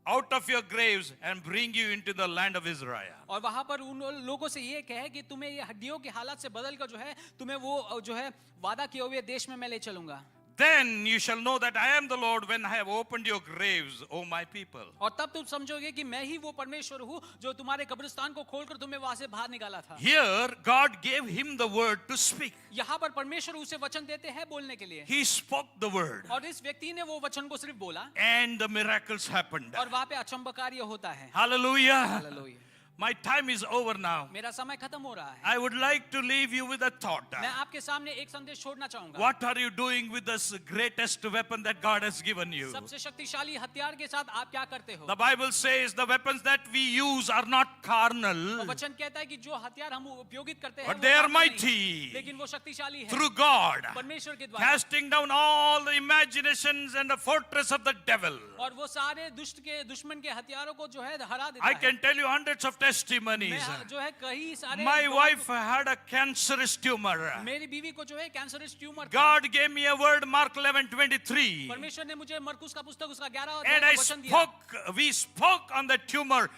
out of your graves and bring you into the land of Israel. और वहां पर उन लोगों से ये कहे कि तुम्हें ये हड्डियों की हालत से बदल कर जो है तुम्हें वो जो है वादा किए हुए देश में मैं ले चलूंगा. Then you shall know that I am the Lord when I have opened your graves, O my people. और तब तुम समझोगे कि मैं ही वो परमेश्वर हूँ जो तुम्हारे कब्रिस्तान को खोलकर तुम्हें वहां से बाहर निकाला था. Here, God gave him the word to speak. यहाँ पर परमेश्वर उसे वचन देते हैं बोलने के लिए. He spoke the word, और इस व्यक्ति ने वो वचन को सिर्फ बोला and the miracles happened. और वहां पे अचंभ कार्य होता है. Hallelujah. Hallelujah. My time is over now. मेरा समय खत्म हो रहा है. I would like to leave you with a thought. मैं आपके सामने एक संदेश छोड़ना चाहूंगा. What are you doing with this greatest weapon that God has given you? सबसे शक्तिशाली हथियार के साथ आप क्या करते हो? The Bible says the weapons that we use are not carnal, वचन कहता है कि जो हथियार हम उपयोगित करते हैं but वो they are carnal नहीं, mighty लेकिन वो शक्तिशाली है through God, परमेश्वर के द्वारा. casting down all the imaginations and the fortress of the devil. और वो सारे दुश्मन के हथियारों को जो है हरा देता I है. can tell you hundreds of testimonies. मैं जो है कई सारे My wife had a cancerous tumor. मेरी बीवी को जो है कैंसरस ट्यूमर था. God gave me a word, Mark 11:23. परमेश्वर ने मुझे मरकुस का पुस्तक उसका 11 And अध्याय I का वचन दिया. spoke, we spoke on the tumor.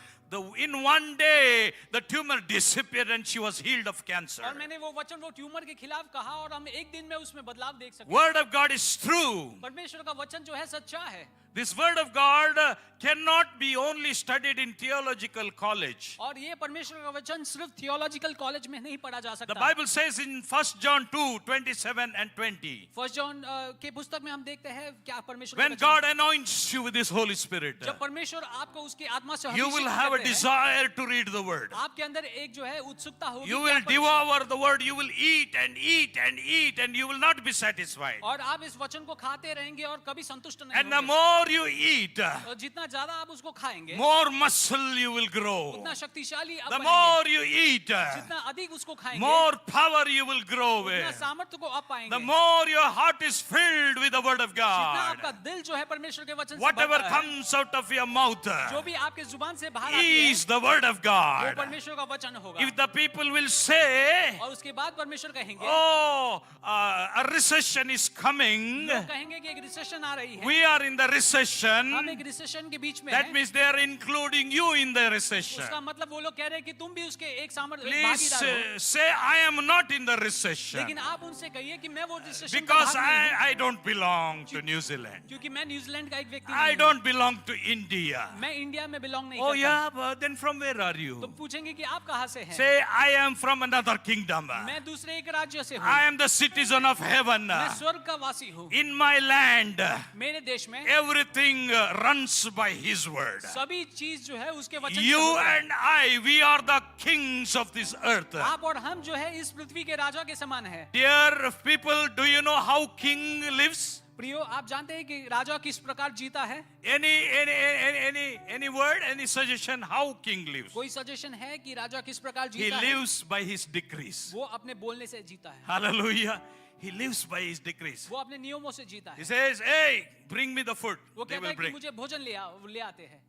In one day, the tumor disappeared and she was healed of cancer. और मैंने वो वचन वो ट्यूमर के खिलाफ कहा और हम एक दिन में उसमें बदलाव देख सकते हैं. Word of God is true. परमेश्वर का वचन जो है सच्चा है. This word of God cannot be only studied in theological college. और ये परमेश्वर का वचन सिर्फ थियोलॉजिकल कॉलेज में नहीं पढ़ा जा The सकता. Bible says in 1 John 2:27 and 20. First John के पुस्तक में हम देखते हैं क्या परमेश्वर When का वचन. God anoints you with His Holy Spirit, जब परमेश्वर आपको उसकी आत्मा से you will Abhishek have a करते हैं, desire to read the word. आपके अंदर एक जो है उत्सुकता होगी. You कि will आप devour the word. You will eat and eat and eat, and you will not be satisfied. और आप इस वचन को खाते रहेंगे और कभी संतुष्ट नहीं And the होंगे. more you eat, और जितना ज्यादा आप उसको खाएंगे more muscle you will grow. उतना शक्तिशाली आप The बनेंगे. more you eat, जितना अधिक उसको खाएंगे more power you will grow उतना with. सामर्थ्य को आप पाएंगे. The more your heart is filled with the word of जितना God, आपका दिल जो है परमेश्वर के वचन से whatever भरता है, comes out of your mouth जो भी आपके जुबान से बाहर आती है is the word of वो God. परमेश्वर का वचन होगा. If the people will say, और उसके बाद परमेश्वर कहेंगे, oh, a recession is coming, लोग कहेंगे कि एक रिसेशन आ रही है. we are in the हम recession, एक रिसेशन के बीच में that हैं. means they are including you in the recession. उसका मतलब वो लोग कह रहे हैं कि तुम भी उसके एक सामर्थ्य Please भागीदार हो. say, I am not in the recession लेकिन आप उनसे कहिए कि मैं वो रिसेशन का because भाग नहीं हूं. I don't belong to New Zealand. क्योंकि मैं न्यूजीलैंड का एक व्यक्ति I नहीं हूं. don't belong to India. मैं इंडिया में बिलोंग नहीं Oh करता. yeah, but then from where are तो you? पूछेंगे कि आप कहाँ से हैं? Say, I am from another kingdom. मैं दूसरे एक राज्य से हूँ. I am the citizen of heaven. मैं स्वर्ग का वासी हूँ. In my land, मेरे देश में everything runs by His word. सभी चीज जो है उसके वचन से You होता है. and I, we are the kings of this earth. आप और हम जो है इस पृथ्वी के राजा के समान है. Dear people, do you know how king lives? प्रियो, आप जानते हैं कि राजा किस प्रकार जीता है? Any word, any suggestion how king lives? कोई सजेशन है कि राजा किस प्रकार He जीता है? lives by his decrees. वो अपने बोलने से जीता है. Hallelujah. He lives by his decrees. वो अपने नियमों से जीता He है. says, hey, bring me the food. वो They कहता will है कि bring. मुझे भोजन ले आते हैं.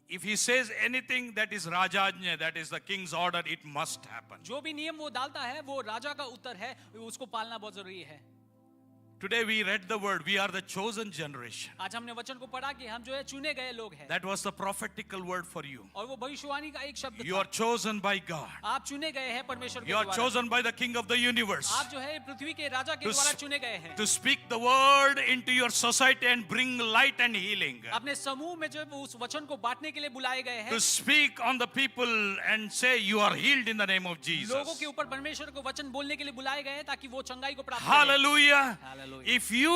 If he says anything that is Rajajna, that is the king's order, it must happen. जो भी नियम वो डालता है वो राजा का उत्तर है. उसको पालना बहुत जरूरी है. Today we read the word, we are the chosen generation. आज हमने वचन को पढ़ा कि हम जो है चुने गए लोग हैं. That was the prophetical word for you. और वो भविष्यवाणी का एक शब्द You था. are chosen by God. आप चुने गए हैं परमेश्वर के You are द्वारा. chosen by the king of the universe. आप जो है पृथ्वी के राजा के To द्वारा s- चुने गए हैं. To speak the word into your society and bring light and healing. अपने समूह में जो है वो उस वचन को बांटने के लिए बुलाए गए हैं. To speak on the people and say you are healed in the name of लोगों Jesus. के ऊपर परमेश्वर को वचन बोलने के लिए बुलाए गए हैं ताकि वो चंगाई को प्राप्त करें. Hallelujah. Hallelujah. If you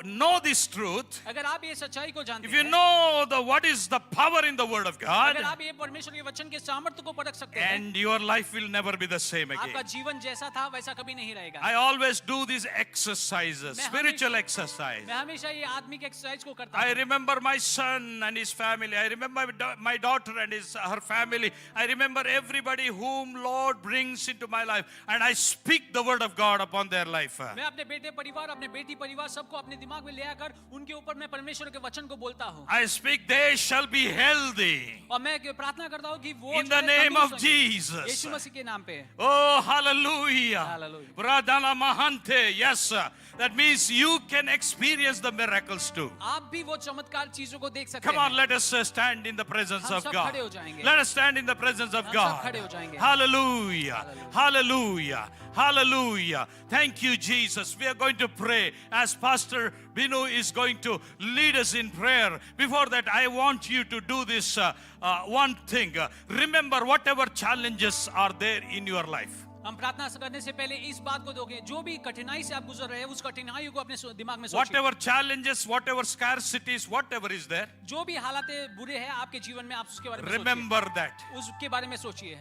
know this truth, अगर आप ये सच्चाई को जानते if you हैं, know what is the power in the word of God, अगर आप ये परमेश्वर के वचन के सामर्थ्य को परख सकते हैं, and your life will never be the same आपका again. जीवन जैसा था वैसा कभी नहीं रहेगा. I always do these exercises, मैं spiritual exercise. मैं हमेशा ये आत्मिक एक्सरसाइज को करता I हूँ. remember my son and his family. I remember my daughter and her family. I remember everybody whom Lord brings into my life, and I speak the word of God upon their life. मैं अपने बेटे परिवार अपने अपने बेटी परिवार सबको अपने दिमाग में ले आकर उनके ऊपर मैं परमेश्वर के वचन को बोलता हूँ I speak, they shall be healthy. और मैं प्रार्थना करता हूँ कि वो In the name of Jesus. यीशु मसीह के नाम पे Oh, hallelujah. Hallelujah. Pradana Mahante. Yes, sir. That means you can experience the miracles too. आप भी वो चमत्कार चीजों को देख सकते Come on, हैं let us stand in the presence हम of सब God. खड़े हो जाएंगे। Let us stand in the presence of हम सब God. खड़े हो जाएंगे। Hallelujah. Hallelujah. Hallelujah. Thank you, Jesus. We are going to pray as Pastor Binu is going to lead us in prayer. Before that, I want you to do this one thing. Remember whatever challenges are there in your life. हम प्रार्थना करने से पहले इस बात को दोगे जो भी कठिनाई से आप गुजर रहे हैं उस कठिनाई को अपने दिमाग में सोचिए Whatever challenges, whatever scarcities, whatever is there, जो भी हालातें बुरे हैं आपके जीवन में आप उसके बारे में remember that सोचिए उसके बारे में सोचिए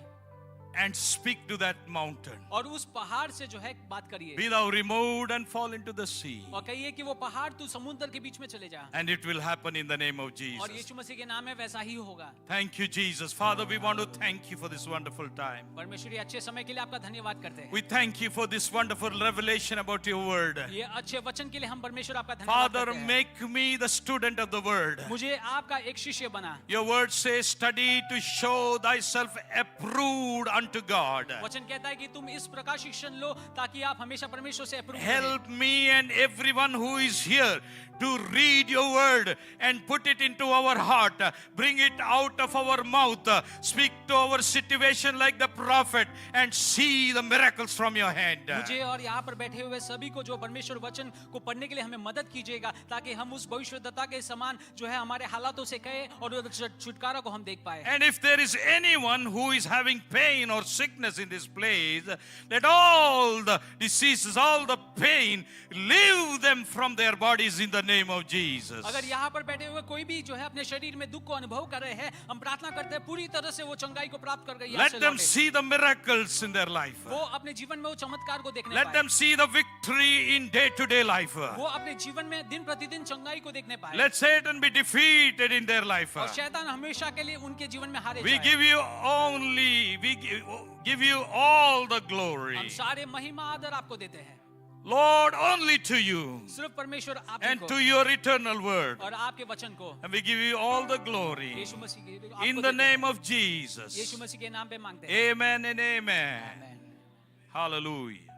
and speak to that mountain. और उस पहाड़ से जो है बात करिए Be thou removed and fall into the sea. और कहिए कि वो पहाड़ तू समुद्र के बीच में चले जा And it will happen in the name of और Jesus. यीशु मसीह के नाम में वैसा ही होगा Thank you, Jesus. Father, we want to thank you for this wonderful time. परमेश्वर अच्छे समय के लिए आपका धन्यवाद करते हैं We thank you for this wonderful revelation about your word. ये अच्छे वचन के लिए हम परमेश्वर आपका धन्यवाद Father, करते हैं make me the student of the word. मुझे आपका एक शिष्य बना Your word says, study to show thyself approved unto God. वचन कहता है कि तुम इस प्रकार शिक्षण लो ताकि आप हमेशा परमेश्वर से approve Help me and everyone who is here to read your word and put it into our heart. Bring it out of our mouth. Speak to our situation like the prophet and see the miracles from your hand. मुझे और यहाँ पर बैठे हुए सभी को जो परमेश्वर वचन को पढ़ने के लिए हमें मदद कीजिएगा ताकि हम उस भविष्यद्वक्ता के समान जो है हमारे हालातों से कहे और छुटकारा को हम देख पाए And if there is anyone who is having pain or sickness in this place, let all the diseases, all the pain, leave them from their bodies in the name of Jesus. अगर यहाँ पर बैठे हुए कोई भी जो है अपने शरीर में दुख को अनुभव कर रहे हैं हम प्रार्थना करते हैं पूरी तरह से वो चंगाई को प्राप्त कर गई Let them see the miracles in their life. वो अपने जीवन में वो चमत्कार को देखने Let पाए them see the victory in day-to-day life. वो अपने जीवन में दिन प्रतिदिन चंगाई को देखने पाए Let Satan be defeated in their life. और शैतान हमेशा के लिए उनके जीवन में हारे We जाए give you only, we give you all the glory. हम सारे महिमा आदर आपको देते हैं Lord, only to you सिर्फ परमेश्वर आप and को to your eternal word. और आपके वचन को And we give you all the glory. यीशु मसीह के आपको In the देते हैं। name of Jesus. यीशु मसीह के नाम पे मांगते हैं Amen and amen. आमीन। Hallelujah.